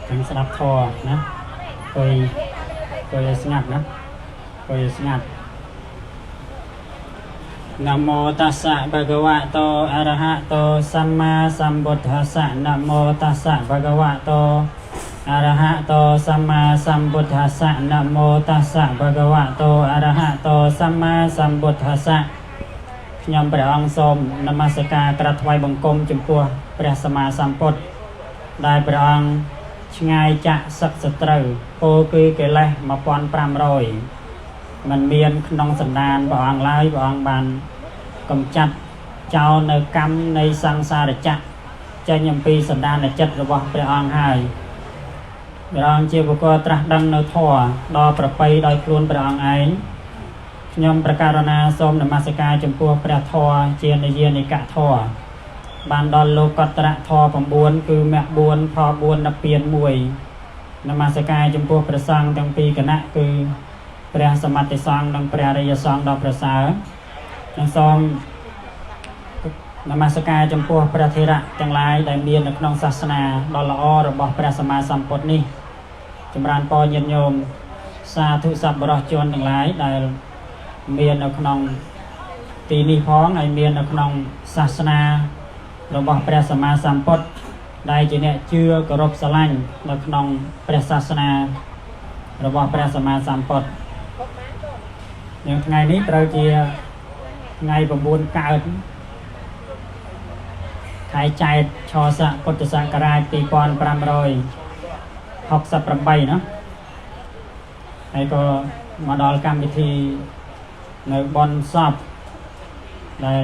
ทั้งสลับทอนะเคยสงัดนะเคยสงัดนะโมตัสสะภะคะวะโตอะระหะโตสัมมาสัมพุทธัสสะนะโมตัสสะภะคะวะโตอะระหะโตสัมมาสัมพุทธัสสะนะโมตัสสะภะคะวะโตอะระหะโตสัมมาสัมพุทธัสสะខ្ញុំព្រះអង្គសូមនមស្ការក្រាបថ្វាយបង្គំចំពោះព្រះសម្មាសម្ពុទ្ធដែលព្រះអង្គឆ្ងាយចាក់សឹកសត្រូវពោលគឺកិលេស 1500 មិនមានក្នុងសន្តានព្រះអង្គឡើយព្រះអង្គបានកំចាត់ចោលនៅកម្មនៃសង្សារចក្រចេញអំពីសន្តានចិត្តរបស់ព្រះអង្គហើយព្រះអង្គជាបុគ្គលត្រាស់ដឹងនៅធម៌ដល់ប្រពៃដោយខ្លួនព្រះអង្គឯងខ្ញុំប្រកាសណាសូមនមស្ការចំពោះព្រះធម៌ជានិយានិកធម៌បានដល់លោកតរធម៌ 9 គឺមគ្គ 4 ផល 4 និព្វាន 1 នមស្ការចំពោះព្រះសង្ឃទាំងពីរគណៈគឺព្រះសមត្ថសង្ឃនិងព្រះរិយសង្ឃដ៏ប្រសើរនិងសូមនមស្ការចំពោះព្រះធេរៈទាំងឡាយដែលមាននៅក្នុងសាសនាដ៏ល្អរបស់ព្រះសម្មាសម្ពុទ្ធនេះចម្រើនពរញាតិញោមសាធុសប្បុរសជនទាំងឡាយដែលមាននៅក្នុងទីនេះផងហើយមាននៅក្នុងសាសនារបស់ព្រះសម្មាសម្ពុទ្ធដែលជាអ្នកជឿគោរពស្រឡាញ់នៅក្នុងព្រះសាសនារបស់ព្រះសម្មាសម្ពុទ្ធយ៉ាងថ្ងៃនេះត្រូវជាថ្ងៃ 9 កើតខែចែកឆស័កពុទ្ធសករាជ 2568 ណាហើយក៏មកដល់កម្មវិធីនៅបនសពដែល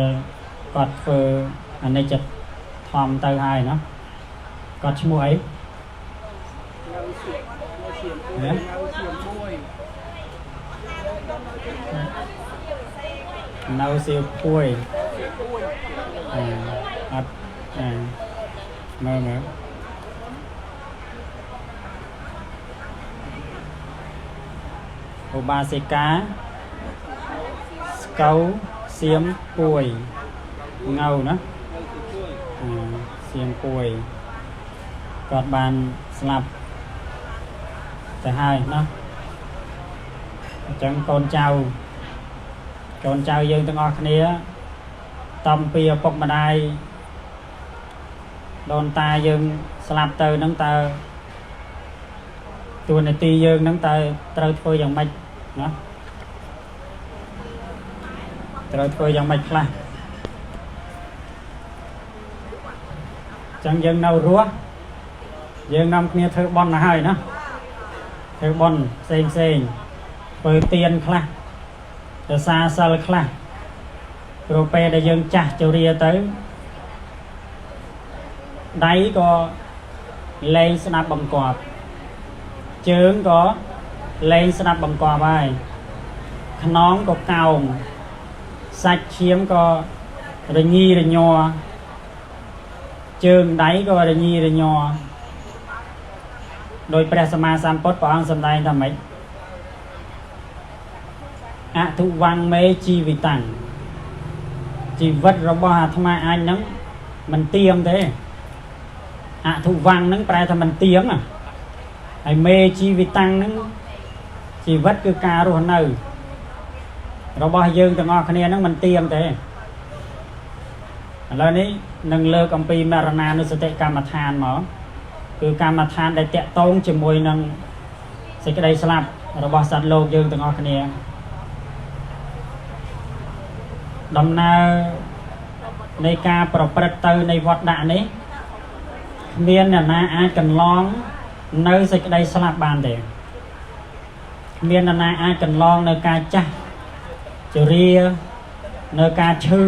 គាត់ធ្វើអនិច្ចធម្មទៅហើយណាគាត់ឈ្មោះអីនៅសៀវភួយអត់មើលឧបាសិកាស្កៅសៀមពួយងៅណាសៀមពួយគាត់បានស្លាប់ទៅហើយណាអញ្ចឹងកូនចៅយើងទាំងអស់គ្នាតំពីឪពុកម្ដាយដូនតាយើងស្លាប់ទៅហ្នឹងតើតួនាទីយើងហ្នឹងតើត្រូវធ្វើយ៉ាងម៉េចណាត្រូវធ្វើយ៉ាងម៉េចខ្លះចឹងយើងនៅរស់យើងនាំគ្នាធ្វើបន់ទៅហើយណាធ្វើបន់ផ្សេងធ្វើទានខ្លះរសាសិលខ្លះព្រោះពេលដែលយើងចាស់ជរាទៅដៃក៏លែងស្ដាប់បង្គាប់ជើងក៏លែងស្ដាប់បង្គាប់ហើយខ្នងក៏កោងសាច់ឈាមក៏រញីរញ័រជើងដៃក៏រញីរញ័រដោយព្រះសម្មាសម្ពុទ្ធព្រះអង្គសម្ដែងថាម៉េចអទុវង្មេជីវិតាំងជីវិតរបស់អាត្មាអញហ្នឹងមិនទៀងទេអទុវង្សហ្នឹងប្រែថាមិនទៀងហើយមេជីវិតាំងហ្នឹងជីវិតគឺការរស់នៅរបស់យើងទាំងអស់គ្នាហ្នឹងមិនទៀងទេឥឡូវនេះនឹងលើកអំពីមរណានុសតិកម្មដ្ឋានមកគឺកម្មដ្ឋានដែលតាក់ទងជាមួយនឹងសេចក្តីស្លាប់របស់សត្វលោកយើងទាំងអស់គ្នាដំណើរនៃការប្រព្រឹត្តទៅនៃវត្តដាក់នេះគ្មានអ្នកណាអាចកន្លងនៅសេចក្តីស្លាប់បានទេគ្មានអ្នកណាអាចកន្លងនៅការចាស់ជរានៅការឈឺ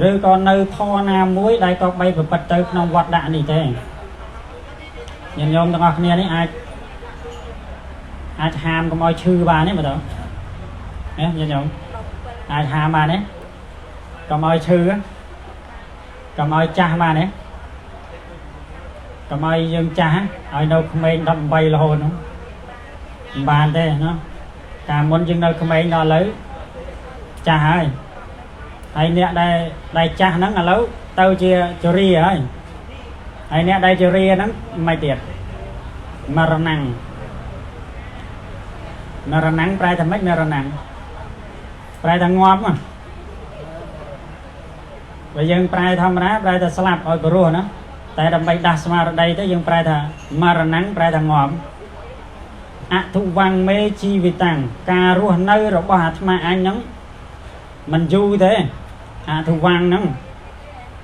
ឬក៏នៅធម៌ណាមួយដែលក៏បីប្រព្រឹត្តទៅក្នុងវត្តដាក់នេះទេញាតិញោមទាំងអស់គ្នានេះអាចហាមកុំឲ្យឈឺបានទេមើលទៅញាតិញោមអាចហាមបានទេកុំឲ្យឈឺកុំឲ្យចាស់បានទេកុំឲ្យយើងចាស់ឲ្យនៅក្មេង18រហូតនោះមិនបានទេណាកាលមុនយើងនៅក្មេងដល់ឥឡូវចាស់ហើយអ្នកដែលចាស់ហ្នឹងឥឡូវទៅជាជរាហើយ ហើយអ្នកដែលជារាហ្នឹងមិនទៀតមរណੰមរណੰប្រែថាម៉េចមរណੰប្រែថាងាប់បើយើងប្រែធម្មតាប្រែថាស្លាប់ឲ្យព្រោះណាតែដើម្បីដាស់ស្មារតីទៅយើងប្រែថាមរណੰប្រែថាងាប់អធុវੰមេជីវិតាំងការរស់នៅរបស់អាត្មាអញហ្នឹងមិនយូរទេអធុវੰហ្នឹង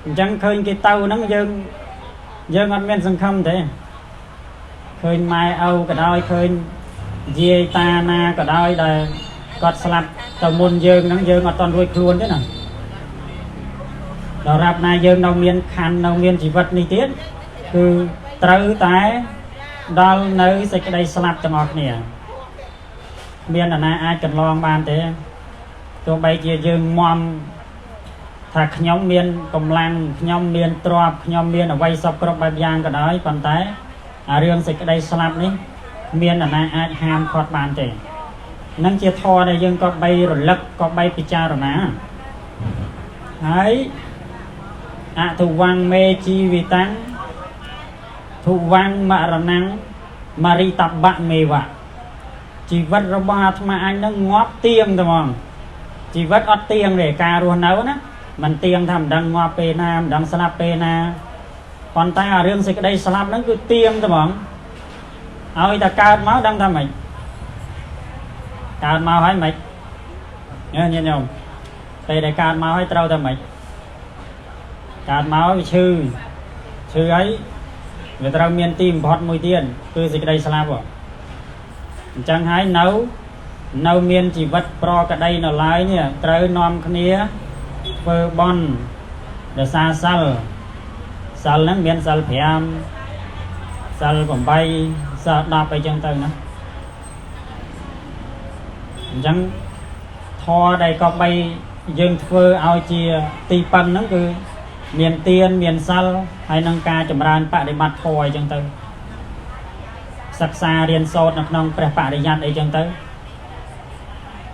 អញ្ចឹងឃើញគេទៅហ្នឹងយើងអត់មានសង្ឃឹមទេឃើញម៉ែឪក៏ដោយឃើញយាយតាណាក៏ដោយដែលគាត់ស្លាប់ទៅមុនយើងហ្នឹងយើងអត់តន់រួចខ្លួនទេណាដល់រាប់ណាយើងនៅមានខណ្ឌនៅមានជីវិតនេះទៀតគឺត្រូវតែដល់នៅសេចក្តីស្លាប់ទាំងអស់គ្នាមាននរណាអាចកន្លងបានទេទោះបីជាយើងមមថាខ្ញុំមានកម្លាំងខ្ញុំមានទ្រព្យខ្ញុំមានអ្វីសពគ្រប់បែបយ៉ាងក៏ដោយប៉ុន្តែអារឿងសេចក្តីស្លាប់នេះមាននរណាអាចហាមឃាត់បានទេនឹងជាធម៌ដែលយើងក៏បីរលឹកក៏បីពិចារណាហើយអធុវੰមេជីវិតាំងធុវੰមរណੰមរិតបៈមេវៈជីវិតរបស់អាត្មាអញនឹងងាប់ទៀងតែហ្មងជីវិតអត់ទៀងទេការរស់នៅណាមិនទៀងថាមិនដឹងងាប់ពេលណាមិនដឹងស្លាប់ពេលណាប៉ុន្តែអារឿងសេចក្តីស្លាប់ហ្នឹងគឺទៀងតែហ្មងឲ្យតែកើតមកដឹងថាម៉េចកើតមកហើយម៉េចញាតិញោមពេលដែលកើតមកហើយត្រូវតែម៉េចកើតមកវាឈឺហើយវាត្រូវមានទីបំផុតមួយទៀតគឺសេចក្តីស្លាប់អញ្ចឹងហើយនៅមានជីវិតប្រក្តីនៅឡើយនេះត្រូវនាំគ្នាធ្វើបន់រសាសិលហ្នឹងមានសិល5សិល8សិល10អីចឹងទៅណាអញ្ចឹងធម៌ដែលក៏បីយើងធ្វើឲ្យជាទីពឹងហ្នឹងគឺមានទានមានសិលហើយនឹងការចម្រើនបដិបត្តិធម៌អីចឹងទៅសិក្សារៀនសូត្រនៅក្នុងព្រះបរិយ័តអីចឹងទៅ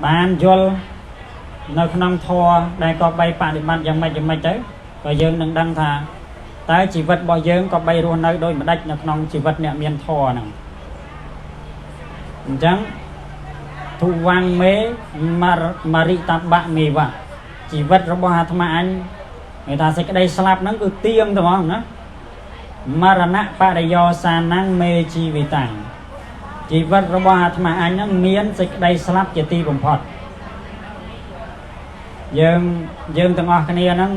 បានយល់នៅក្នុងធម៌ដែលក៏បីបដិបត្តិយ៉ាងម៉េចទៅក៏យើងនឹងដឹងថាតើជីវិតរបស់យើងក៏បីរស់នៅដោយម្ដេចនៅក្នុងជីវិតអ្នកមានធម៌ហ្នឹងអញ្ចឹងធុវੰមេមរិតបៈមេវៈជីវិតរបស់អាត្មាអញគេថាសេចក្តីស្លាប់ហ្នឹងគឺទៀងតែហ្មងណាមរណៈបរិយោសានੰមេជីវិតាំងជីវិតរបស់អាត្មាអញហ្នឹងមានសេចក្តីស្លាប់ជាទីបំផុតយើងទាំងអស់គ្នាហ្នឹង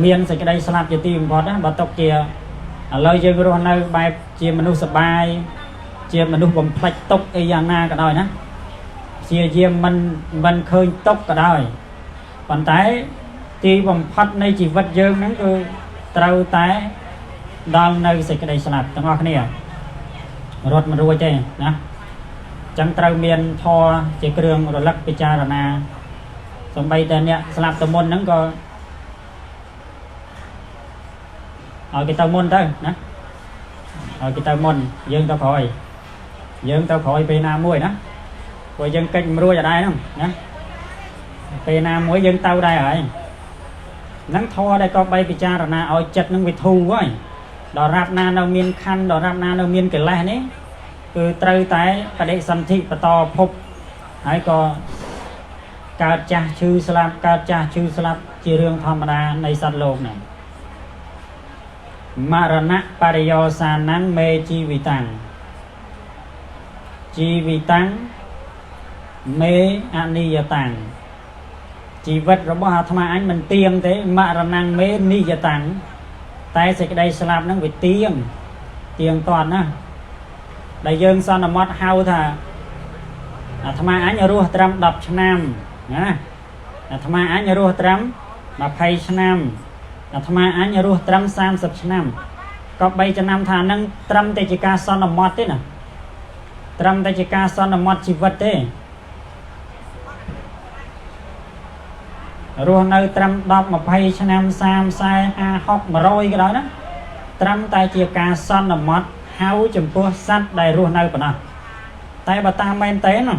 មានសេចក្តីស្លាប់ជាទីបំផុតណាបើទុកជាឥឡូវយើងរស់នៅបែបជាមនុស្សសប្បាយជាមនុស្សបំផ្លិចទុកអីយ៉ាងណាក៏ដោយណាព្យាយាមមិនឃើញទុកក៏ដោយប៉ុន្តែទីបំផុតនៃជីវិតយើងហ្នឹងគឺត្រូវតែដល់នៅសេចក្តីស្លាប់ទាំងអស់គ្នារត់មិនរួចទេណាអញ្ចឹងត្រូវមានធម៌ជាគ្រឿងរលឹកពិចារណាសូម្បីតែអ្នកស្លាប់ទៅមុនហ្នឹងក៏ឲ្យគេទៅមុនទៅណាឲ្យគេទៅមុនយើងទៅក្រោយពេលណាមួយណាព្រោះយើងកិច្ចមិនរួចអត់ដែរហ្នឹងណាពេលណាមួយយើងទៅដែរហើយហ្នឹងធម៌ដែលក៏បីពិចារណាឲ្យចិត្តនឹងវាធូរហើយដល់រាប់ណានៅមានខណ្ឌដល់រាប់ណានៅមានកិលេសនេះគឺត្រូវតែបដិសន្ធិបន្តភពហើយក៏កើតចាស់ឈឺស្លាប់ជារឿងធម្មតានៃសត្វលោកហ្នឹងមរណៈបរិយោសានੰមេជីវិតាំងមេអនិយតាំងជីវិតរបស់អាត្មាអញមិនទៀងទេមរណੰមេនិយតាំងតែសេចក្តីស្លាប់ហ្នឹងវាទៀងទាត់ណាដែលយើងសន្មត់ហៅថាអាត្មាអញរស់ត្រឹម10ឆ្នាំណាអាត្មាអញរស់ត្រឹម20ឆ្នាំអាត្មាអញរស់ត្រឹម30ឆ្នាំក៏បីចំណាំថានឹងត្រឹមតែជាការសន្មត់ទេណាត្រឹមតែជាការសន្មត់ជីវិតទេរស់នៅត្រឹម10 20ឆ្នាំ30 40 50 100ក៏ដោយណាត្រឹមតែជាការសន្មត់ហៅចំពោះសត្វដែលរស់នៅប៉ុណ្ណោះតែបើតាមមែនទេណា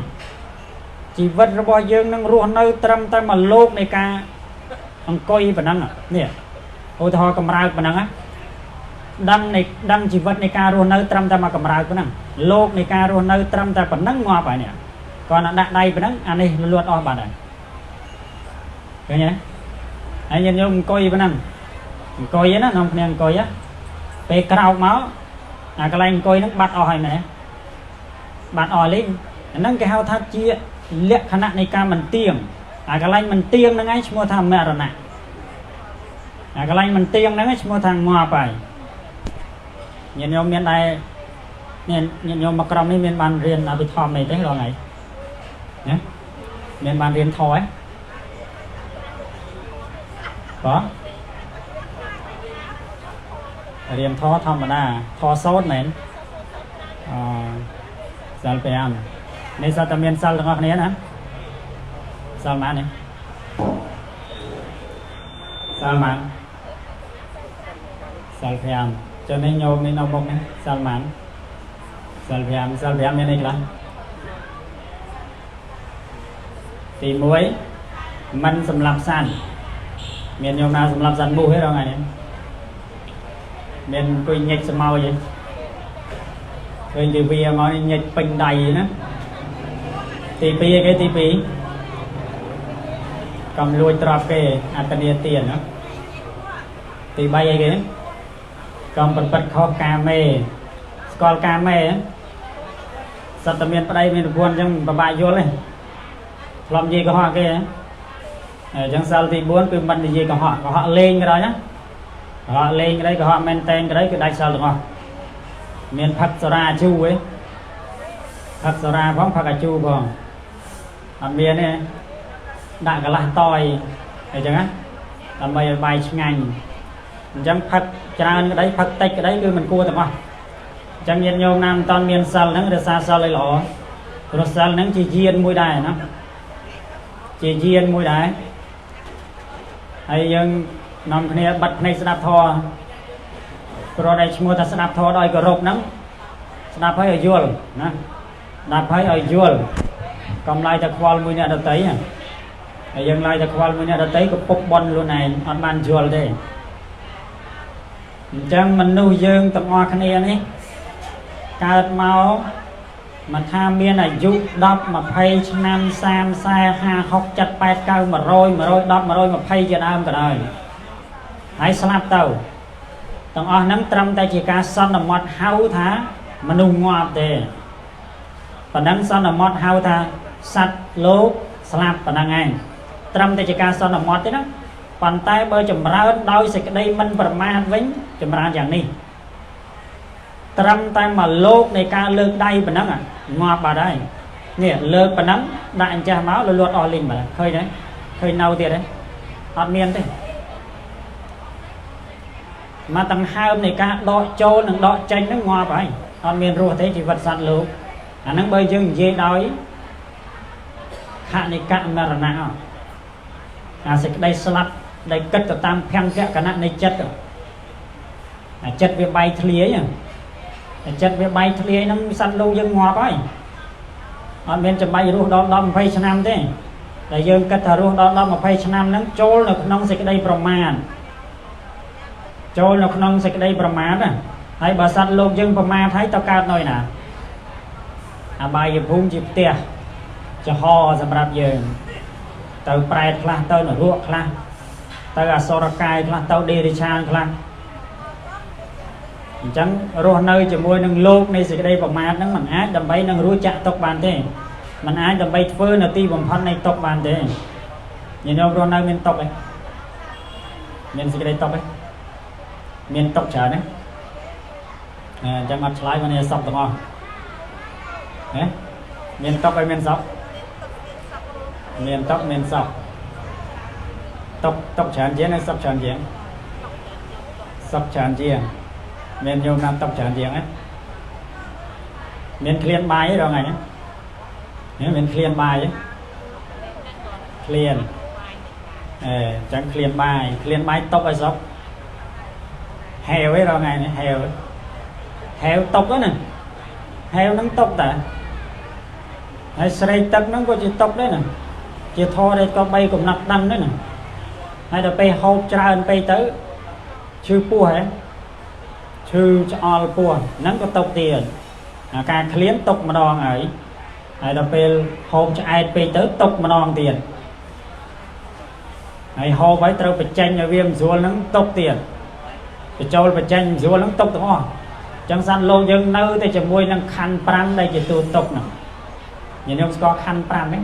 ជីវិតរបស់យើងនឹងរស់នៅត្រឹមតែមួយលោកនៃការអង្គុយប៉ុណ្ណឹងនេះឧទាហរណ៍កម្រើកប៉ុណ្ណឹងណា đăng chỉ vật này ca ruột nơi trăm ta mà cầm rào cái năng lô này ca ruột nơi trăm ta còn nắng ngoa phải nè còn là đại đây phải nắng anh đi luôn o bà này cái nhé anh nhìn vô coi bên năng coi vậy đó không nên coi á về cào máu cái này coi nó bắt ỏi này bắt ỏi lên nâng cái hao thắt chia liệt khả năng này ca mình tiền cái này mình tiền nó ngay mua thằng mẹ rồi nè cái này mình tiền nó ngay mua thằng ngoa phải nhìn vô miền này nhìn vô mặc rong này miền ban riêng là bị thòm này thế rồi này nhé miền ban riêng thò ấy có riêng thò thòm mà đa thò sốt này sal pe ăn này sao tầm miền sal được này nè sal mà này sal mà sal pe ăn cho nên nhôm nên nông bông này sal mà sal pe ăn này là thì muốiมันสำหรับสั้นเมียนโยมนาสำหรับสั้นมูให้เราไงเนี่ยเมียนกุยเงียบสมาวvậyเคยตีปีมาเงียบเป็นใดนะตีปีcáiตีปีกำลวยตราเกอัตเนียเตียนนะตีใบไอ้cáiกำปัดปัดข้อกาเมสกอลกาเมสัตว์เมียนปลายเมียนพวนจังบะบายโยเลยlàm gì có họ kia chẳng sao thì muốn cứ mình gì có họ lên cái đó nhá họ lên cái đấy có họ maintain cái đấy cái đại sao được không miền Phật ra chu ấy Phật ra phóng Phật chu còn ở miền này đại cái là tỏi thấy chưa á làm bài ngành chẳng Phật tràn cái đấy Phật tách cái đấy cứ mình cua được không chẳng miền nhôm nam toàn miền sao nó được sao lấy lỏ rồi sao nó chỉ diên mũi đài nó chỉ riêng mũi đáy hay dân nằm kia bật này sẽ đạp thò rồi đây mua ta sẽ đạp thò đòi cờ rộp nắng đạp phải ở dual đạp phải ở dual còn lại ta qual mũi này đợt tới hay dân lại ta qual mũi này đợt tới có bốc bon luôn này ăn ban dual đây chẳng mình nuôi dương tập hoa khăn này cao máu mà tham biên là dụ đọc mà phay năm sam xa ha học chặt bẹt cao mà rồi đọc mà rồi mà phay cho đam cả đời hãy slap tàu tầng o nắm trăm tay chỉ ca son là một hao thá mà nung ngọt để và nắm son là một hao thá sạch lố slap và năng anh trăm tay chỉ ca son là một thế đó bàn tay bơi chùm ra đôi sẽ đây mình bật ma vĩnh chùm ra chẳng đi trăm tay mà lô này ca lược đây và nắng ngọt bà đây nè lược và nắng đại cha máu là luật o linh mà khơi đấy khơi nâu tiền đấy hot miên thế mà tầng hai hôm này ca đọ trâu nằng đọ chanh nó ngọt vậy hot miên rùa thế thì vật sạch lục nó bơi dừng dê đói hạ này cạn mà là nào sẽ đây slap đây cất từ tam phen cái nạn này chất rồi chất về bay thliế nhá chất về bay thliế nó săn lâu dân ngọt ấy ở bên trong bay ruột đó mà phay năm thế là dân cất thà ruột đó mà phay năm nó trôi là nông sẽ cái đây proman trôi là nông sẽ cái đây proman á hay bà săn lâu dân proman thấy tao cao nói nè bay về phun chụp tia cho ho sầm rạp giờ từ prai là tao là ruột là tao sorakai là tao đi chan là chẳng rồi nơi chỉ mua nâng lô này sẽ đây vào mặt nó mình ái đầm bay nâng rúa chặt tóc bàn thế mình ái đầm bay phơi là ti bằng phân này tóc bàn thế nhìn đâu rồi nơi miền tóc ấy miền sẽ đây tóc ấy miền tóc chả đấy chẳng mặt lái bên này sọc được không đấy miền tóc hay miền sọc miền tóc miền sọc tóc chán chén hay sọc chán chén sọc chán chén miền nhôm nam tóc chán chén ấy miền clean bài ấy rồi này nhé miền clean bài ấy clean chẳng clean bài tóc hay sọc heo ấy rồi này heo tóc đó nè heo nắng tóc ta hay sợi tóc nó có chỉ tóc đấy nè chỉ thò đây có bay cùng nặc đăng đấy nè hay là bay hộp tràn bay tới chưa pua hả chư cho all buồn nắng có tộc tiền càng khliến tộc mà đòn ấy hay là về hôm cho ai về tới tộc mà đòn tiền hay hôm ấy trâu bị tranh ở viêm rùa nắng tộc tiền bị trâu bị tranh rùa nắng tộc đúng không chẳng san lô dân nơi thì chỉ môi năng khăn pram đây chỉ tu tộc nào nhìn ông có khăn pram đấy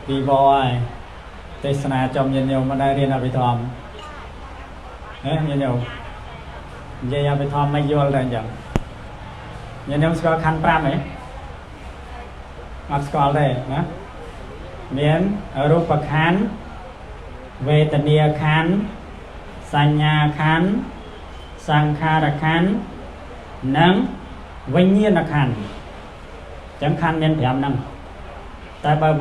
vì voi tây sana trong nhìn nhiều mà đây riêng là bị thòm nhìn nhiều vậy là bị thòm mấy vô là chẳng nhìn ông có khăn pram ấy mặc có đây nè miễn ở ruột bậc khán về tận địa khán sanya khán sankhara khán nắng vinh nhiên là khán chẳng khán miễn thèm năng tại bởi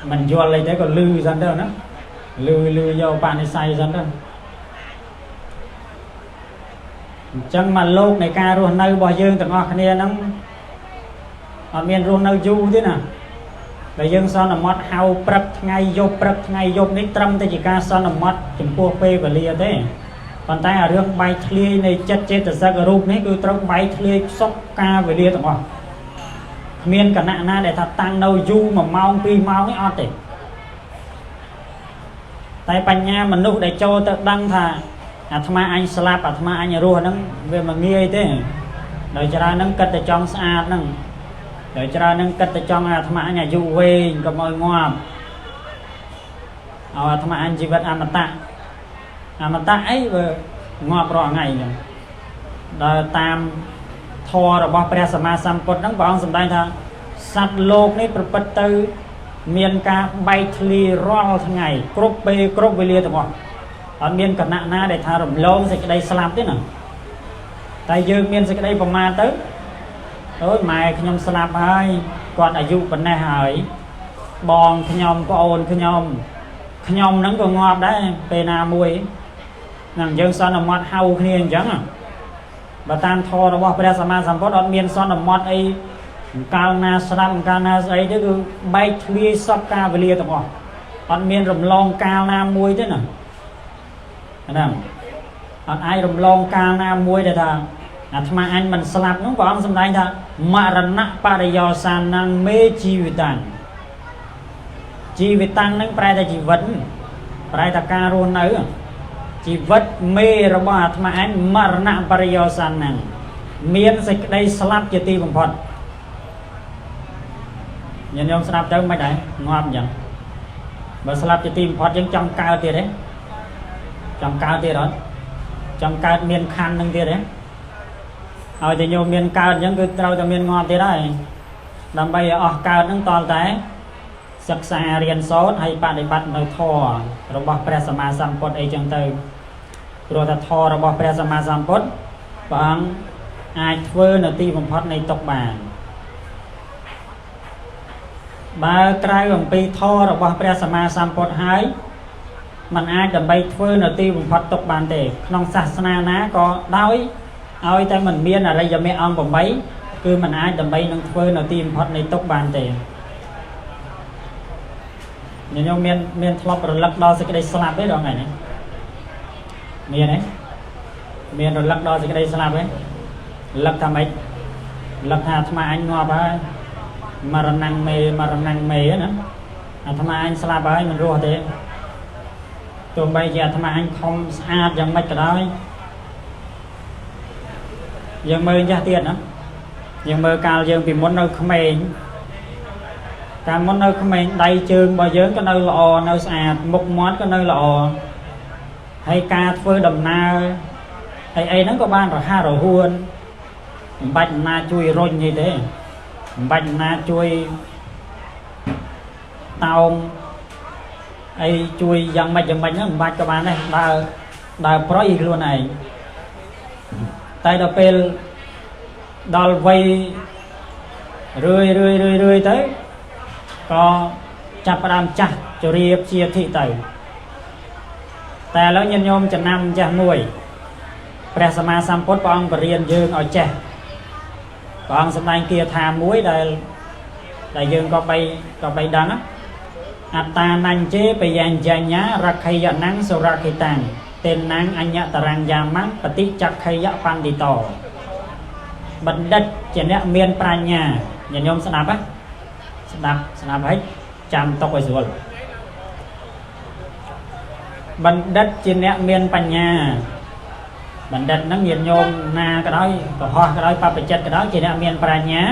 mình vô lấy thế còn lư dân đâu đó lư vô bạn ấy say dân đâu chẳng mà lúc này ca ruột nơi bỏ dương từng ngọt này nó ở miền ruột nơi du thế nào bây giờ sao là mót hao prep ngay vô nít trăm thì chỉ ca sao là mót chừng cua phê và lia thế còn tay ở đường bay thlia này chất chết từ ra group này cứ trông bay thlia sốc ca về lia tổng không miền cả nạn na để thật tăng đâu du mà mau pi mau cái ọt đấy tay bánh nha mình lúc để cho tự đăng thà tham anh slap tham anh rùa nó về mà nghe thế đời ra nó cất để trong xa nó đời ra nó cất để trong tham anh nhà du về có mọi ngoam tham anh chỉ vật amata ấy ngọt rõ ngày đời tam thò rồi bỏ pre sama samput nó bảo sầm đây thà sát lô này bật từ miền ca bay thli ro thằng ngày crop về lia tổng ở miền cận nạn na để thà rầm lông sẽ đây slap thế nào tại dương miền sẽ đây vào ma tới tối mai khi nhom slap hai còn ở dụ bên này hỏi bòn khi nhom có ồn khi nhom nó còn ngọt đấy pena mùi nàng dương son là mọt hau kia chẳng à và tam thò nó bỏ ra sama sampot ở miền son là mọt ấy cao na sram cao na ấy đó cứ bay thli sop ca về lia tổng ở miền rầm long cao na mùi thế nào nè ở ai rầm long cao na mùi để thà tham anh mình slap nó có ông xâm đánh thà marana pariyosan năng mê chi việt tăng nó prai là chi vẫn prai là ca luôn nữa chỉ vật mê rồi bỏ tham anh marana pariyosan năng miền dịch đây slap cho ti bằng phật nhìn ông slap tới mấy đấy ngon vậy và slap cho ti bằng phật vẫn trong cao tiền đấy trong cao tiền đó trong cao miền khăn năng tiền đấy thì nhiều miền cao những cái trâu cho miền ngon tiền đấy làm bây giờ cao những toàn thế sắc xa riêng số hay bạn để bắt nơi thò rồi bỏ pre sama sampot ấy chẳng từ rồi ta thò rồi bỏ pre sama sampot bằng ai thưa là ti bằng phật này tộc bản ba trai bằng pi thò rồi bỏ pre sama sampot hai mình ai đầm bay thưa là ti bằng phật tộc bản để trong sasana ná có đói ôi tay mình miên là đây giờ mẹ ông bằng mấy cứ mình ai đầm bay nâng thưa là ti bằng phật này tộc bản để nhìn nhau miền thọp rồi lắc đo sẽ cái đây slap đấy đó ngày này miền đấy miền rồi lắc đo sẽ cái đây slap đấy lắc tham ấy lắc hà tham anh ngoa ba mà năng mê á nữa tham anh slap ấy mình rùa thế tụi bây giờ tham anh không xa chẳng mấy cái đó giờ mơ ra tiền đó giờ mơ cao giờ vì muốn đâu không mê cả món nơi của mình đầy trường bao giờ có nơi lọ nơi sạch một món có nơi lọ hay ca phơi đầm na hay ấy nó có ban rồi ha rồi huôn bạch na chui rôn như thế bạch na chui tao ấy chui dần mạch nó bạch các bạn này đào pro gì luôn này tay đào pel đào vây rươi tới có chắp đam chặt cho riêng chia thị tửแต่แล้วnhân nhômจะนำจะหน่วยព្រះសម្មាសម្ពុទ្ធព្រះអង្គបរៀនយើងឲ្យចេះព្រះអង្គសម្ដែងគាថាមួយដែលយើងក៏បីដឹងអត្តានញ្ញេបយញ្ញញ្ញារក្ខយណੰសុរកិតាំង tên nang anh nhạ tarang yamang pati chakhaya panditoបណ្ឌិតជាអ្នកមានប្រាជ្ញាញាតិញោមស្ដាប់ហើយចាំទុកឲ្យស្រួលបណ្ឌិតជាអ្នកមានបញ្ញាបណ្ឌិតហ្នឹងញាតិញោមណាក៏ដោយកុហកក៏ដោយបព្វជិតក៏ដោយជាអ្នកមានប្រាជ្ញា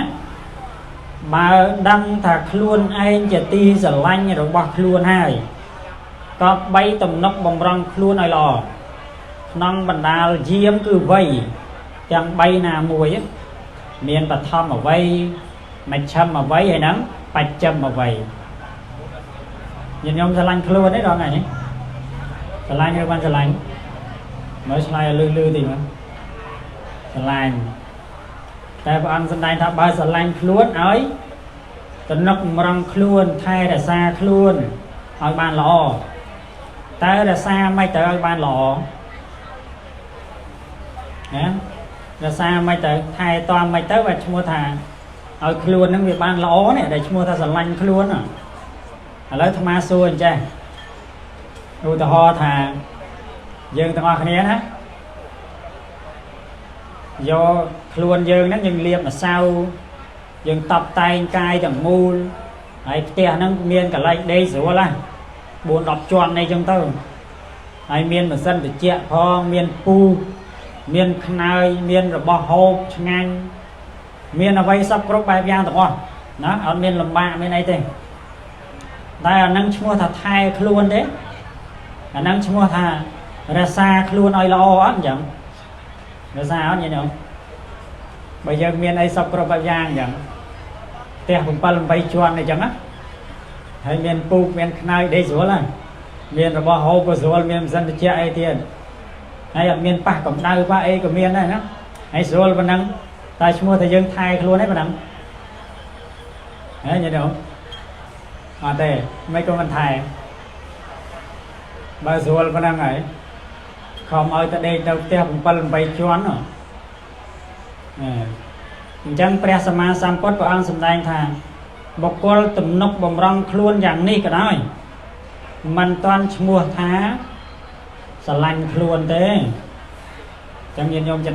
បើដឹងថាខ្លួនឯងជាទីស្រឡាញ់របស់ខ្លួនហើយក៏បីទំនុកបំរុងខ្លួនឲ្យល្អក្នុងបណ្ដាលយាមគឺវ័យទាំង3ណាមួយមានបឋមអវ័យមជ្ឈិមអវ័យហើយហ្នឹងបច្ចឹមអវ័យញាតិញោមស្រឡាញ់ខ្លួនទេដល់ថ្ងៃនេះស្រឡាញ់ឬមិនស្រឡាញ់មើលឆ្លើយឲ្យលឺតិចមើលស្រឡាញ់តែព្រះអង្គសម្ដែងថាបើស្រឡាញ់ខ្លួនឲ្យទំនុកបំរុងខ្លួនថែរក្សាខ្លួនឲ្យបានល្អតើរក្សាមិនទៅឲ្យបានល្អណារក្សាមិនទៅថែទាំមិនទៅវាឈ្មោះថាឲ្យខ្លួននឹងវាបានល្អនេះដែលឈ្មោះថាស្រឡាញ់ខ្លួនឥឡូវអាត្មាសួរអញ្ចេះឧទាហរណ៍ថាយើងទាំងអស់គ្នាណាយកខ្លួនយើងហ្នឹងយើងលាបម្សៅយើងតបតែងកាយទាំងមូលហើយផ្ទះហ្នឹងមានកន្លែងដេកស្រួលណា4-10ជាន់នេះអញ្ចឹងទៅហើយមានម៉ាស៊ីនត្រជាក់ផងមានពូមានខ្នើយមានរបស់ហូបឆ្ងាញ់មានអ្វីសពគ្រប់បែបយ៉ាងទាំងអស់ណាអត់មានលំបាកមានអីទេតែអានឹងឈ្មោះថាថែខ្លួនទេអានឹងឈ្មោះថារក្សាខ្លួនឲ្យល្អអត់អញ្ចឹងរក្សាអត់ញញោមបើយើងមានអីសពគ្រប់បែបយ៉ាងអញ្ចឹងផ្ទះ7-8ជាន់អញ្ចឹងណាហើយមានពូកមានខ្នើយដេកស្រួលណាមានរបស់ហូបក៏ស្រួលមានម៉ាស៊ីនត្រជាក់អីទៀតហើយអត់មានប៉ះកម្ដៅប៉ះអីក៏មានដែរណាហើយស្រួលប៉ុណ្ណឹងតែឈ្មោះថាយើងថែខ្លួនឯងប៉ុណ្ណឹងហើយញញោមអត់ទេមិនក៏មិនថែបើស្រួលប៉ុណ្ណឹងហើយខំឲ្យតែដេកទៅផ្ទះ7-8ជាន់អញ្ចឹងព្រះសម្មាសម្ពុទ្ធព្រះអង្គសម្ដែងថាបុគ្គលទំនុកបំរុងខ្លួនយ៉ាងនេះក៏ដោយមិនតាន់ឈ្មោះថាស្រឡាញ់ខ្លួនទេចឹងញាតិញោមចំ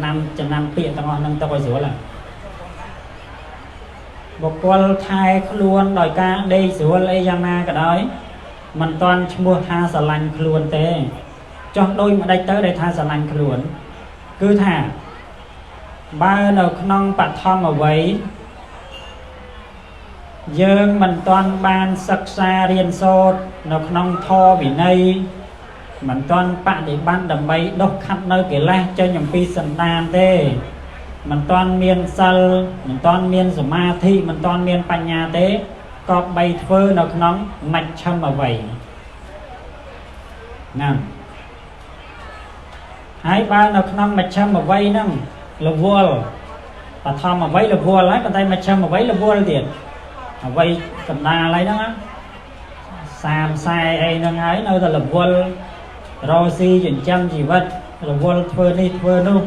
ណាំពាក្យទាំងអស់ហ្នឹងទៅឲ្យស្រួលបុគ្គលថែខ្លួនដោយការដេកស្រួលអីយ៉ាងណាក៏ដោយមិនតាន់ឈ្មោះថាស្រឡាញ់ខ្លួនទេចុះដូចម្ដេចទៅដែលថាស្រឡាញ់ខ្លួនគឺថាបើនៅក្នុងបឋមអវ័យយើងមិនទាន់បានសិក្សារៀនសូត្រនៅក្នុងធម៌វិន័យមិនទាន់បដិបត្តិដើម្បីដុសខាត់នៅកិលេសចេញអំពីសន្តានទេមិនទាន់មានសិលមិនទាន់មានសមាធិមិនទាន់មានបញ្ញាទេក៏បីធ្វើនៅក្នុងមជ្ឈិមអវ័យណាហើយបើនៅក្នុងមជ្ឈិមអវ័យហ្នឹងរវល់បឋមអវ័យរវល់ហើយប៉ុន្តែមជ្ឈិមអវ័យរវល់ទៀតអវ័យកណ្ដាលអីហ្នឹង30-40អីហ្នឹងហើយនៅតែរវល់រកស៊ីចិញ្ចឹមជីវិតរវល់ធ្វើនេះធ្វើនោះ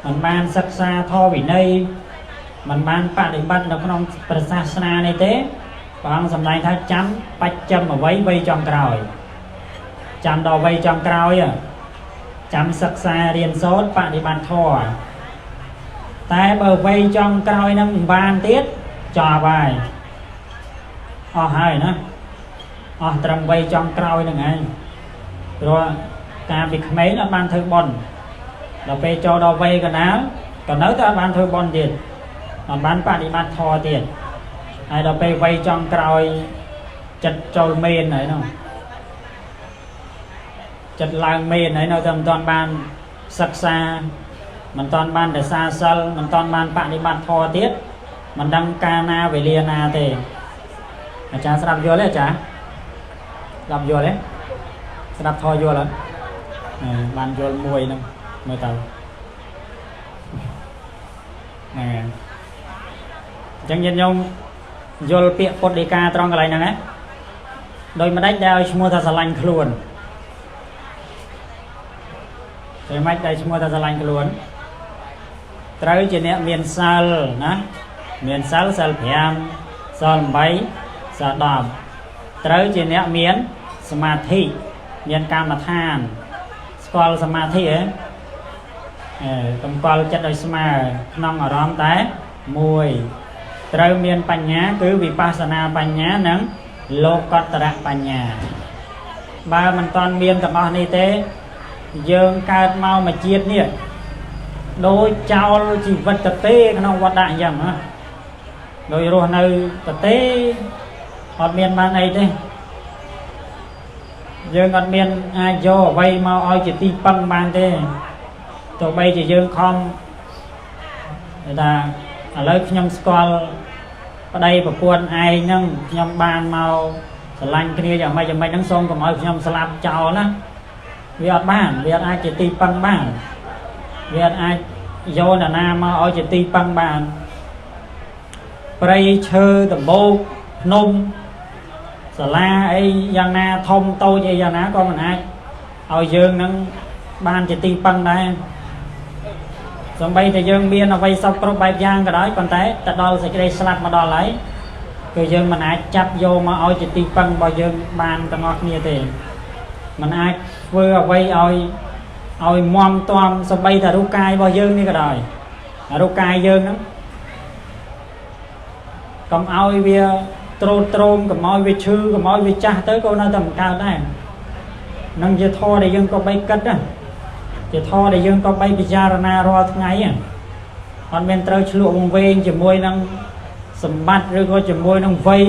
មិនបានសិក្សាធម៌វិន័យមិនបានបដិបត្តិនៅក្នុងព្រះសាសនានេះទេព្រះអង្គសម្ដែងថាចាំបច្ចឹមអវ័យវ័យចុងក្រោយចាំដល់វ័យចុងក្រោយចាំសិក្សារៀនសូត្របដិបត្តិធម៌តែបើវ័យចុងក្រោយហ្នឹងមិនបានទៀតចប់ហើយអស់ហើយណាអស់ត្រឹមវ័យចុងក្រោយហ្នឹងឯងព្រោះការពីក្មេងអត់បានធ្វើបុណ្យដល់ពេលចូលដល់វ័យកណ្ដាលក៏នៅតែអត់បានធ្វើបុណ្យទៀតអត់បានបដិបត្តិធម៌ទៀតហើយដល់ពេលវ័យចុងក្រោយចិត្តចូលមេនហើយនោះចិត្តឡើងមេនហើយនៅតែមិនទាន់បានសិក្សាមិនទាន់បានរក្សាសិលមិនទាន់បានបដិបត្តិធម៌ទៀតមិនដឹងកាលណាវេលាណាទេអាចារ្យស្ដាប់យល់ទេអាចារ្យស្ដាប់យល់ទេស្ដាប់ធម៌យល់អត់បានយល់មួយហ្នឹងមើលទៅអញ្ចឹងញាតិញោមយល់ពាក្យពុទ្ធដីកាត្រង់កន្លែងហ្នឹងដោយមិនដាច់ដែលឲ្យឈ្មោះថាស្រឡាញ់ខ្លួនតែមិនដែលឈ្មោះថាស្រឡាញ់ខ្លួនត្រូវជាអ្នកមានសិលណាមានសិល5សិល8សិល10ត្រូវជាអ្នកមានសមាធិមានកម្មដ្ឋានស្ ស្គាល់សមាធិហ៎តម្កល់ចិត្តឲ្យស្មើក្នុងអារម្មណ៍តែមួយត្រូវមានបញ្ញាគឺវិបស្សនាបញ្ញានិងលោកតរៈបញ្ញាបើមិនតាន់មានទាំងអស់នេះទេយើងកើតមកមួយជាតិនេះដោយចោលជីវិតតទេក្នុងវត្តអញ្ចឹងណាដោយរស់នៅតទេអត់មានបានអីទេយើងអត់មានអាចយកអ្វីមកឲ្យជាទីពឹងបានទេទោះបីជាយើងខំថាឥឡូវខ្ញុំស្គាល់ប្តីប្រពន្ធឯងហ្នឹងខ្ញុំបានមកស្រឡាញ់គ្នាយ៉ាងម៉េចហ្នឹងសូមកុំឲ្យខ្ញុំស្លាប់ចោលណាវាអត់បានវាអាចជាទីពឹងបានវាអាចយកនរណាមកឲ្យជាទីពឹងបានព្រៃឈើដំបូកភ្នំសាលាអីយ៉ាងណាធំតូចអីយ៉ាងណាក៏មិនអាចឲ្យយើងនឹងបានជាទីពឹងដែរសូម្បីតែយើងមានអ្វីសពគ្រប់បែបយ៉ាងក៏ដោយប៉ុន្តែទៅដល់សេចក្តីស្លាប់មកដល់ហើយគឺយើងមិនអាចចាប់យកមកឲ្យជាទីពឹងរបស់យើងបានទាំងអស់គ្នាទេមិនអាចធ្វើអ្វីឲ្យមមទាំសូម្បីតែរូបកាយរបស់យើងនេះក៏ដោយរូបកាយយើងហ្នឹងកុំឲ្យវាត្រួតត្រងកុំឲ្យវាឈឺកុំឲ្យវាចាស់ទៅក៏នៅតែមិនកើតដែរនឹងជាធម៌ដែលយើងក៏បីគិតដែរជាធម៌ដែលយើងក៏បីពិចារណារាល់ថ្ងៃអត់មានត្រូវឆ្លក់វង្វេងជាមួយនឹងសម្បត្តិឬក៏ជាមួយនឹងវ័យ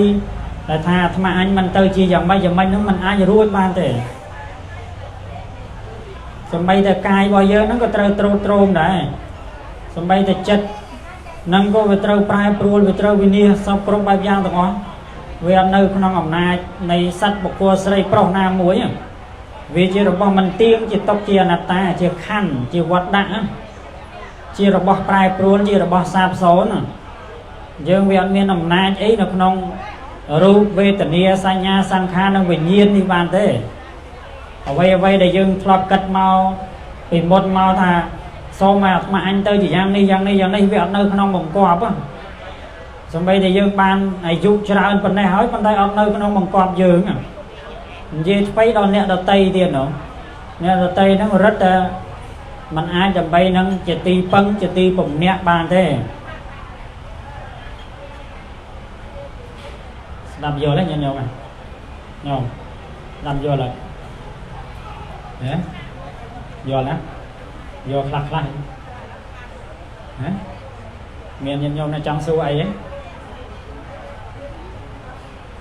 ដែលថាអាត្មាអញមិនទៅជាយ៉ាងម៉េចហ្នឹងមិនអាចរួចបានទេសម្បីតែកាយរបស់យើងហ្នឹងក៏ត្រូវត្រួតត្រងដែរសម្បីតែចិត្តហ្នឹងក៏វាត្រូវប្រែប្រួលវាត្រូវវិនិច្ឆ័យសពគ្រប់បែបយ៉ាងទាំងអស់វាអត់នៅក្នុងអំណាចនៃសត្វបុគ្គលស្រីប្រុសណាមួយវាជារបស់មិនទៀងជាទុកជាអនត្តាជាខណ្ឌជាវត្តដាក់ជារបស់ប្រែប្រួលជារបស់សាបសូន្យយើងវាអត់មានអំណាចអីនៅក្នុងរូបវេទនាសញ្ញាសង្ខារនិងវិញ្ញាណនេះបានទេអ្វីដែលយើងធ្លាប់គិតមកពីមុនមកថាសូមឲ្យអាត្មាអញទៅជាយ៉ាងនេះវាអត់នៅក្នុងបង្គាប់សូម្បីតែយើងបានអាយុច្រើនប៉ុណ្ណេះហើយប៉ុន្តែអត់នៅក្នុងបង្គាប់យើងនិយាយថ្មីដល់អ្នកដតីទៀតនោះអ្នកដតីហ្នឹងរឹតតែมันអាចដើម្បីនឹងជាទីពឹងជាទីពំនាក់បានទេស្ដាប់យល់ទេញោមញោមស្ដាប់យល់ហើយយល់ណាយល់ខ្លះមានញោមណាចង់សួរអីទេ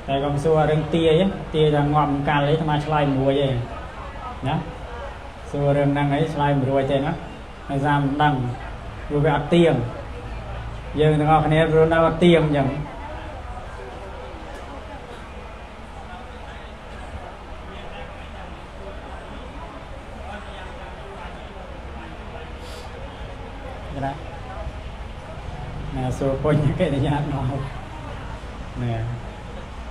តែកុំសួររឿងទាថាងាប់កាល់អីអាត្មាឆ្លើយមួយឯងណាសួររឿងហ្នឹងអីឆ្លើយមិនរួចទេណាដោយសារមិនដឹងព្រោះវាអត់ទៀងយើងទាំងអស់គ្នាព្រោះនៅអត់ទៀងអញ្ចឹងណាសួរពុញកិរិយា10ណែ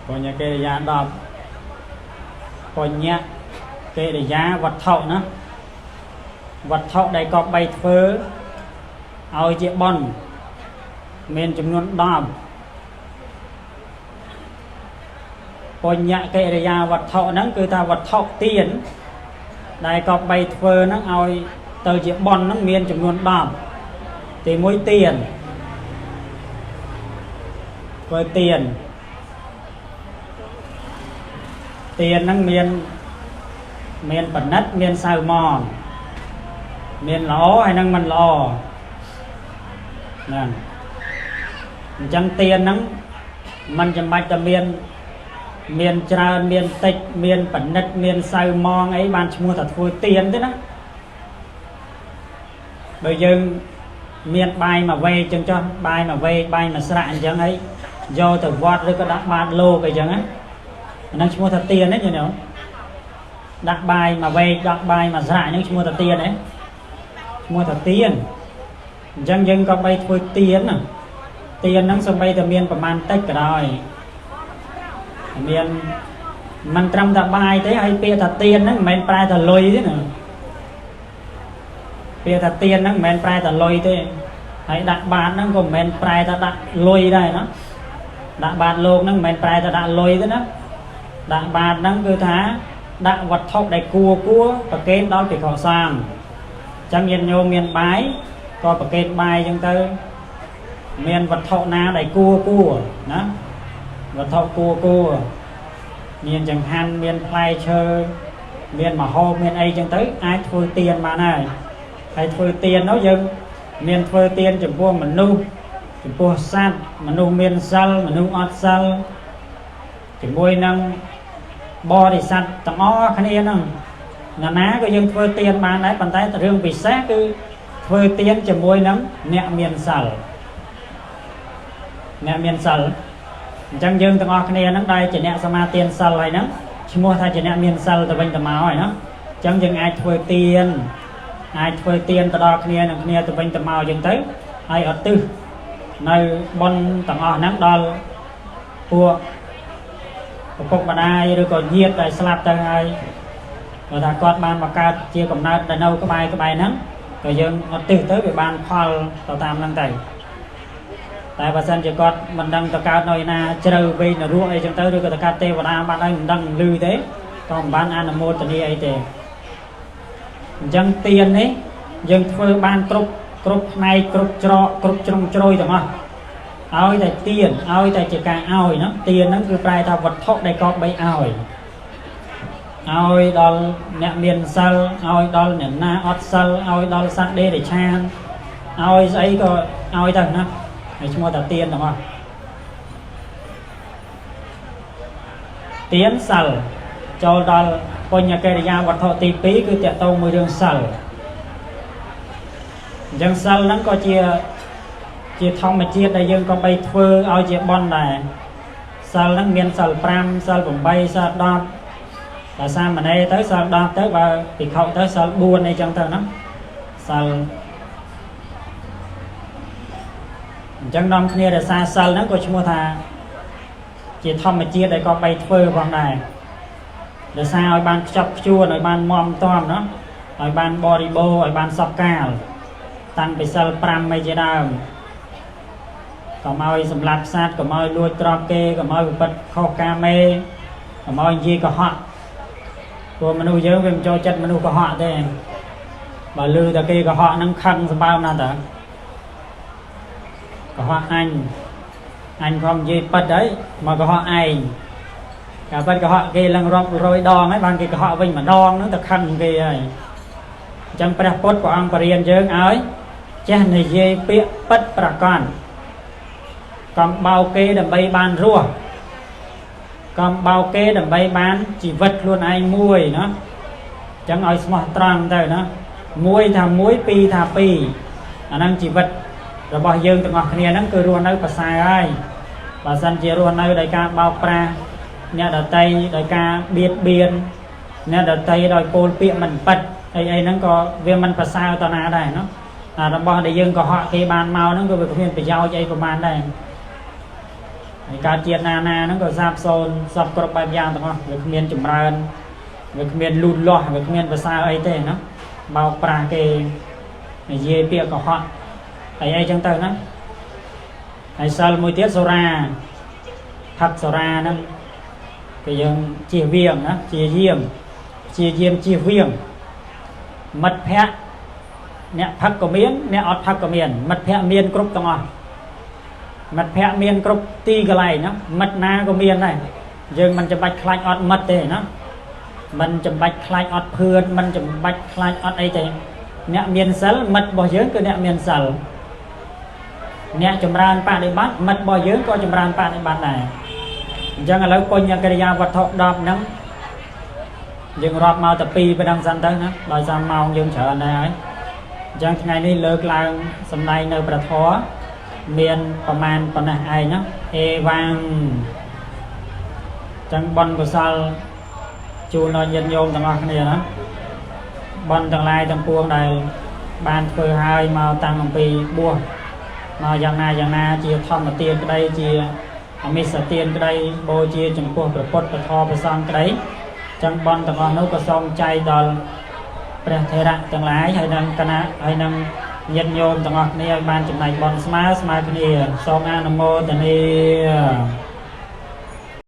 ពុញកិរិយា10ពុញកិរិយាវត្ថុណាវត្ថុដែលក៏បីធ្វើឲ្យជាបុណ្យមានចំនួន10ពុញកិរិយាវត្ថុហ្នឹងគឺថាវត្ថុទានដែលក៏បីធ្វើហ្នឹងឲ្យទៅជាបុណ្យហ្នឹងមានចំនួន10ទី1ទានធ្វើទានហ្នឹងមានបណិតមានសៅមងមានល្អហើយនឹងមិនល្អហ្នឹងអញ្ចឹងទានហ្នឹងมันចាំបាច់តែមានច្រើនមានតិចមានបណិតមានសៅមងអីបានឈ្មោះថាធ្វើទានទេណាបើយើងមានបាយមួយវែកចឹងចុះបាយមួយវែកបាយមួយស្រាក់អញ្ចឹងហើយយកទៅវត្តឬក៏ដាក់បាតលោកអីចឹងណាអាហ្នឹងឈ្មោះថាទានហ្នឹងយល់ទេដាក់បាយមួយវែកដាក់បាយមួយស្រាក់ហ្នឹងឈ្មោះថាទានហ្នឹងឈ្មោះថាទានអញ្ចឹងយើងក៏បីធ្វើទានហ្នឹងសូម្បីតែមានប្រមាណតិចក៏ដោយមានមិនត្រឹមតែបាយទេហើយពាក្យថាទានហ្នឹងមិនមែនប្រែថាលុយទេណាពាក្យថាទានហ្នឹងមិនមែនប្រែថាលុយទេហើយដាក់បាតហ្នឹងក៏មិនមែនប្រែថាដាក់លុយដែរណាដាក់បាតលោកហ្នឹងមិនមែនប្រែថាដាក់លុយទេណាដាក់បាតហ្នឹងគឺថា ដាក់វត្ថុដែលគួរប្រគេនដល់ភិក្ខុសង្ឃចឹងញាតិញោមមានបាយក៏ប្រគេនបាយចឹងទៅមានវត្ថុណាដែលគួរណាវត្ថុគួរមានចង្ហាន់មានផ្លែឈើមានម្ហូបមានអីចឹងទៅអាចធ្វើទានបានហើយធ្វើទាននោះយើងមានធ្វើទានចំពោះមនុស្សចំពោះសត្វមនុស្សមានសិលមនុស្សអត់សិលជាមួយនឹងបរិស័ទទាំងអស់គ្នាហ្នឹងណាក៏យើងធ្វើទានបានដែរប៉ុន្តែរឿងពិសេសគឺធ្វើទានជាមួយនឹងអ្នកមានសិលអញ្ចឹងយើងទាំងអស់គ្នាហ្នឹងដែលជាអ្នកសមាទានសិលហើយហ្នឹងឈ្មោះថាជាអ្នកមានសិលទៅវិញទៅមកហើយណាអញ្ចឹងយើងអាចធ្វើទានទៅដល់គ្នានឹងគ្នាទៅវិញទៅមកអញ្ចឹងទៅហើយឧទ្ទិសនៅបុណ្យទាំងអស់ហ្នឹងដល់ពួកឪពុកម្ដាយឬក៏ញាតិដែលស្លាប់ទៅហើយបើថាគាត់បានមកកើតជាកំណើតដែលនៅក្បែរហ្នឹងក៏យើងឧទ្ទិសទៅវាបានផលទៅតាមហ្នឹងទៅតែបើសិនជាគាត់មិនដឹងទៅកើតនៅឯណាជ្រៅពេកនរកអីចឹងទៅឬក៏ទៅកើតទេវតាបានហើយមិនដឹងឮទេក៏មិនបានអនុមោទនាអីទេអញ្ចឹងទាននេះយើងធ្វើបានគ្រប់ផ្នែកគ្រប់ច្រកគ្រប់ជ្រុងជ្រោយទាំងអស់ឲ្យតែទានឲ្យតែជាការឲ្យណាទានហ្នឹងគឺប្រែថាវត្ថុដែលក៏បីឲ្យដល់អ្នកមានសិលឲ្យដល់អ្នកណាអត់សិលឲ្យដល់សត្វដេរឆានឲ្យស្អីក៏ឲ្យទៅណាហើយឈ្មោះថាទានទាំងអស់ទានសិលចូលដល់បញ្ញកិរិយាវត្ថុទី2គឺតកតងមួយរឿងសិលអញ្ចឹងសិលហ្នឹងក៏ជាធម្មជាតិដែលយើងក៏បីធ្វើឲ្យជាបុណ្យដែរសិលហ្នឹងមានសិល5សិល8សិល10បើសាមណេរទៅសិល10ទៅបើភិក្ខុទៅសិល4អីចឹងទៅណាសិលអញ្ចឹងនាំគ្នារក្សាសិលហ្នឹងក៏ឈ្មោះថាជាធម្មជាតិដែលក៏បីធ្វើផងដែររក្សាឲ្យបានខ្ជាប់ខ្ជួនឲ្យបានមាំទាំណាឲ្យបានបរិបូរឲ្យបានសពកាលតាំងពីសិល5អីជាដើមកុំឲ្យសម្លាប់សត្វកុំឲ្យលួចទ្រព្យគេកុំឲ្យវិបត្តិខុសកាមេកុំឲ្យនិយាយកុហកព្រោះមនុស្សយើងវាមិនចូលចិត្តមនុស្សកុហកទេបើឮតែគេកុហកហ្នឹងខឹងសម្បើមណាស់តើកុហកអញក៏និយាយប៉ិតហើយមកកុហកឯងកាលប៉ិតកុហកគេឡើងរាប់100ដងហើយបានគេកុហកវិញម្ដងហ្នឹងទៅខឹងគេហើយអញ្ចឹងព្រះពុទ្ធព្រះអង្គបរៀនយើងឲ្យចេះនិយាយពាក្យពិតប្រាកដកុំបោកគេដើម្បីបានរស់កុំបោកគេដើម្បីបានជីវិតខ្លួនឯងមួយណាអញ្ចឹងឲ្យស្មោះត្រង់ទៅណាមួយថាមួយពីរថាពីរអាហ្នឹងជីវិតរបស់យើងទាំងអស់គ្នាហ្នឹងគឺរស់នៅប្រសើរហើយបើសិនជារស់នៅដោយការបោកប្រាស់អ្នកដតីដោយការបៀតបៀនអ្នកដតីដោយពោលពាក្យមិនពិតអីហ្នឹងក៏វាមិនប្រសើរតណាដែរណាអារបស់ដែលយើងកុហកគេបានមកហ្នឹងក៏វាគ្មានប្រយោជន៍អីប្រហែលដែរហើយកើតជាតិណាហ្នឹងក៏សាបសូន្យសពគ្រប់បែបយ៉ាងទាំងអស់វាគ្មានចម្រើនវាគ្មានលូតលាស់វាគ្មានប្រសើរអីទេណាបោកប្រាស់គេនិយាយពាក្យកុហកអីចឹងទៅណាហើយសិលមួយទៀតសូរាផឹកសូរាហ្នឹងគឺយើងជៀសវាងណាជៀសយាមជៀសវាងមិត្តភ័ក្តិអ្នកផឹកក៏មានអ្នកអត់ផឹកក៏មានមិត្តភ័ក្តិមានគ្រប់ទាំងអស់មិត្តភ័ក្តិមានគ្រប់ទីកន្លែងណាមិត្តណាក៏មានដែរយើងមិនចាំបាច់ខ្លាចអត់មិត្តទេណាមិនចាំបាច់ខ្លាចអត់ភឿនមិនចាំបាច់ខ្លាចអត់អីទេអ្នកមានសិលមិត្តរបស់យើងគឺអ្នកមានសិលអ្នកចម្រើនបដិបត្តិមិត្តរបស់យើងក៏ចម្រើនបដិបត្តិដែរអញ្ចឹងឥឡូវបញ្ញកិរិយាវត្ថុ10ហ្នឹងយើងរាប់មកតែ2ប៉ុណ្ណឹងសិនទៅណាដោយសារម៉ោងយើងច្រើនដែរហើយអញ្ចឹងថ្ងៃនេះលើកឡើងសម្ដែងនៅព្រះធម៌មានប្រមាណប៉ុណ្ណេះឯងណាអេវ៉ាំងអញ្ចឹងបុណ្យកុសលជូនដល់ញាតិញោមទាំងអស់គ្នាណាបុណ្យទាំងឡាយទាំងពួងដែលបានធ្វើហើយមកតាំងអំពីបួសមកយ៉ាងណាជាធម្មទានក្តីជាអមិសទានក្តីបូជាចំពោះព្រះពុទ្ធព្រះធម៌ព្រះសង្ឃក្តីចឹងបុណ្យទាំងអស់នោះក៏សូមចែកដល់ព្រះថេរៈទាំងឡាយហើយនឹងគណៈហើយនឹងញាតិញោមទាំងអស់គ្នាឲ្យបានចំណែកបុណ្យស្មើគ្នាសូមអនុមោទនា